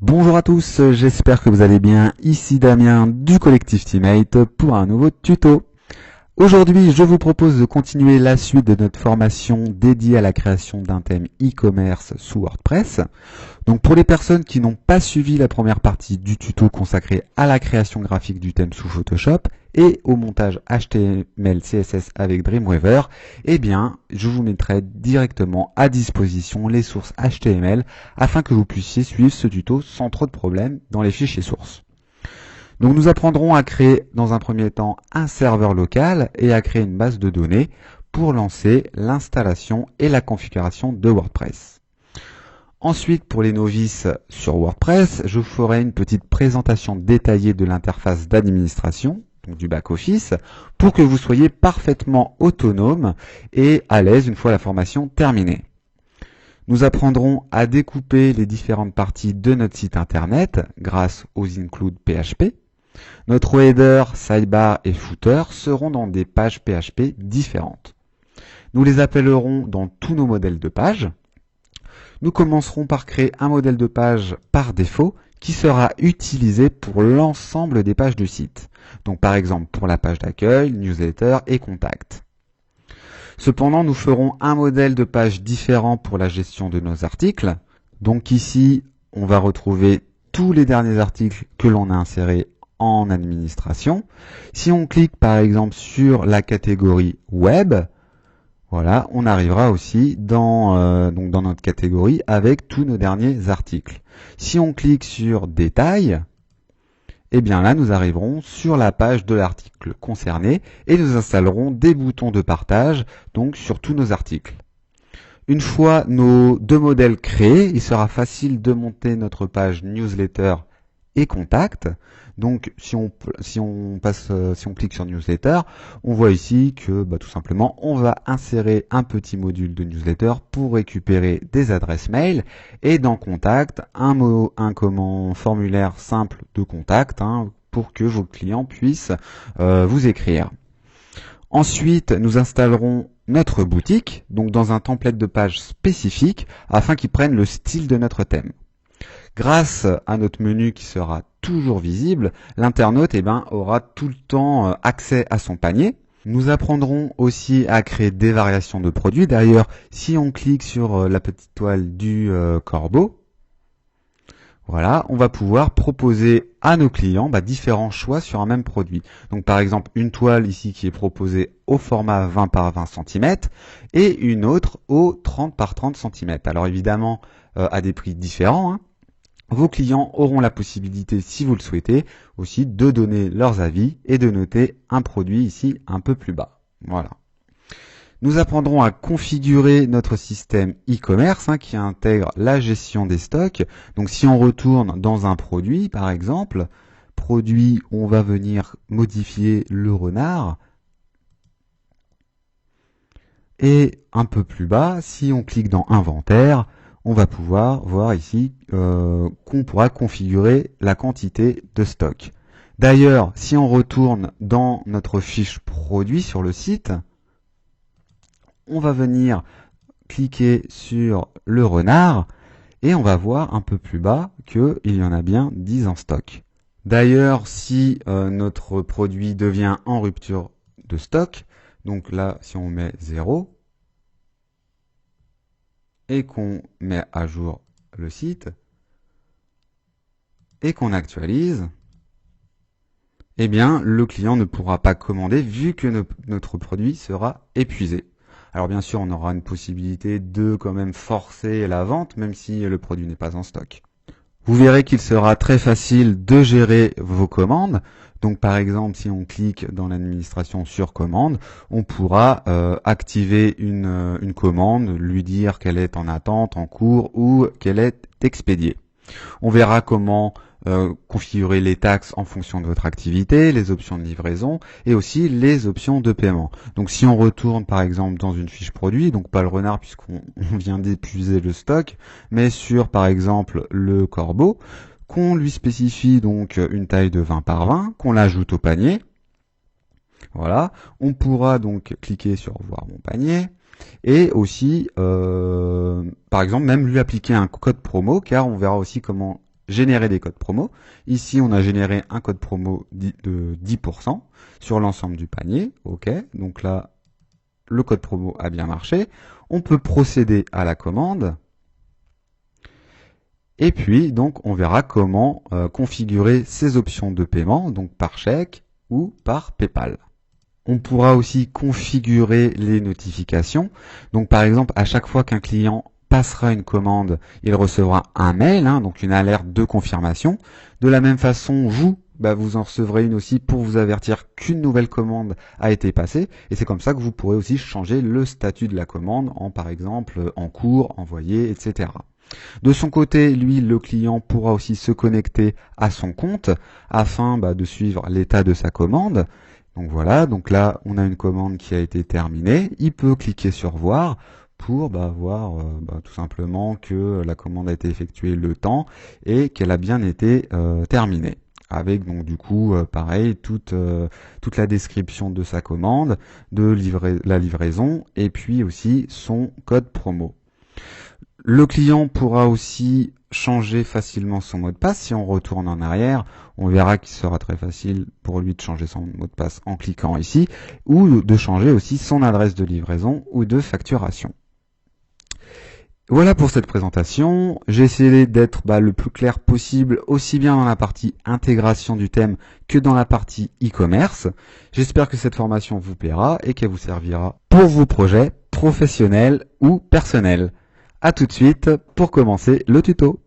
Bonjour à tous, j'espère que vous allez bien. Ici Damien du collectif Teammate pour un nouveau tuto. Aujourd'hui, je vous propose de continuer la suite de notre formation dédiée à la création d'un thème e-commerce sous WordPress. Donc pour les personnes qui n'ont pas suivi la première partie du tuto consacré à la création graphique du thème sous Photoshop et au montage HTML CSS avec Dreamweaver, eh bien, je vous mettrai directement à disposition les sources HTML afin que vous puissiez suivre ce tuto sans trop de problèmes dans les fichiers sources. Donc nous apprendrons à créer dans un premier temps un serveur local et à créer une base de données pour lancer l'installation et la configuration de WordPress. Ensuite, pour les novices sur WordPress, je vous ferai une petite présentation détaillée de l'interface d'administration, donc du back-office, pour que vous soyez parfaitement autonome et à l'aise une fois la formation terminée. Nous apprendrons à découper les différentes parties de notre site internet grâce aux include PHP. Notre header, sidebar et footer seront dans des pages PHP différentes. Nous les appellerons dans tous nos modèles de pages. Nous commencerons par créer un modèle de page par défaut qui sera utilisé pour l'ensemble des pages du site. Donc par exemple pour la page d'accueil, newsletter et contact. Cependant, nous ferons un modèle de page différent pour la gestion de nos articles. Donc ici, on va retrouver tous les derniers articles que l'on a insérés en administration. Si on clique par exemple sur la catégorie web, voilà, on arrivera aussi dans notre catégorie avec tous nos derniers articles. Si on clique sur détails, eh bien là nous arriverons sur la page de l'article concerné et nous installerons des boutons de partage donc sur tous nos articles. Une fois nos deux modèles créés, il sera facile de monter notre page newsletter et contact. Donc si on clique sur newsletter, on voit ici que tout simplement on va insérer un petit module de newsletter pour récupérer des adresses mail et dans contact un formulaire simple de contact pour que vos clients puissent vous écrire. Ensuite, nous installerons notre boutique, donc dans un template de page spécifique afin qu'il prenne le style de notre thème. Grâce à notre menu qui sera toujours visible, l'internaute aura tout le temps accès à son panier. Nous apprendrons aussi à créer des variations de produits. D'ailleurs, si on clique sur la petite toile du corbeau, voilà, on va pouvoir proposer à nos clients différents choix sur un même produit. Donc par exemple, une toile ici qui est proposée au format 20 par 20 cm et une autre au 30 par 30 cm. Alors évidemment, à des prix différents. Vos clients auront la possibilité, si vous le souhaitez, aussi de donner leurs avis et de noter un produit ici un peu plus bas. Voilà. Nous apprendrons à configurer notre système e-commerce qui intègre la gestion des stocks. Donc si on retourne dans un produit, par exemple, produit, on va venir modifier le renard. Et un peu plus bas, si on clique dans inventaire, on va pouvoir voir ici qu'on pourra configurer la quantité de stock. D'ailleurs, si on retourne dans notre fiche produit sur le site, on va venir cliquer sur le renard et on va voir un peu plus bas qu'il y en a bien 10 en stock. D'ailleurs, si notre produit devient en rupture de stock, donc là, si on met 0, et qu'on met à jour le site et qu'on actualise, eh bien le client ne pourra pas commander vu que notre produit sera épuisé. Alors bien sûr, on aura une possibilité de quand même forcer la vente même si le produit n'est pas en stock. Vous verrez qu'il sera très facile de gérer vos commandes. Donc par exemple, si on clique dans l'administration sur commande, on pourra activer une commande, lui dire qu'elle est en attente, en cours ou qu'elle est expédiée. On verra comment configurer les taxes en fonction de votre activité, les options de livraison et aussi les options de paiement. Donc si on retourne par exemple dans une fiche produit, donc pas le renard puisqu'on vient d'épuiser le stock, mais sur par exemple le corbeau, qu'on lui spécifie donc une taille de 20 par 20, qu'on l'ajoute au panier. Voilà, on pourra donc cliquer sur voir mon panier et aussi par exemple même lui appliquer un code promo car on verra aussi comment générer des codes promo. Ici, on a généré un code promo de 10% sur l'ensemble du panier. OK, donc là, le code promo a bien marché. On peut procéder à la commande. Et puis, donc, on verra comment configurer ces options de paiement, donc par chèque ou par PayPal. On pourra aussi configurer les notifications. Donc, par exemple, à chaque fois qu'un client passera une commande, il recevra un mail, donc une alerte de confirmation. De la même façon, vous en recevrez une aussi pour vous avertir qu'une nouvelle commande a été passée. Et c'est comme ça que vous pourrez aussi changer le statut de la commande en, par exemple, en cours, envoyé, etc. De son côté, lui, le client pourra aussi se connecter à son compte afin de suivre l'état de sa commande. Donc voilà, donc là, on a une commande qui a été terminée. Il peut cliquer sur voir pour voir tout simplement que la commande a été effectuée le temps et qu'elle a bien été terminée. Avec donc du coup pareil toute la description de sa commande, de la livraison et puis aussi son code promo. Le client pourra aussi changer facilement son mot de passe. Si on retourne en arrière, on verra qu'il sera très facile pour lui de changer son mot de passe en cliquant ici, ou de changer aussi son adresse de livraison ou de facturation. Voilà pour cette présentation. J'ai essayé d'être le plus clair possible, aussi bien dans la partie intégration du thème que dans la partie e-commerce. J'espère que cette formation vous plaira et qu'elle vous servira pour vos projets professionnels ou personnels. À tout de suite pour commencer le tuto.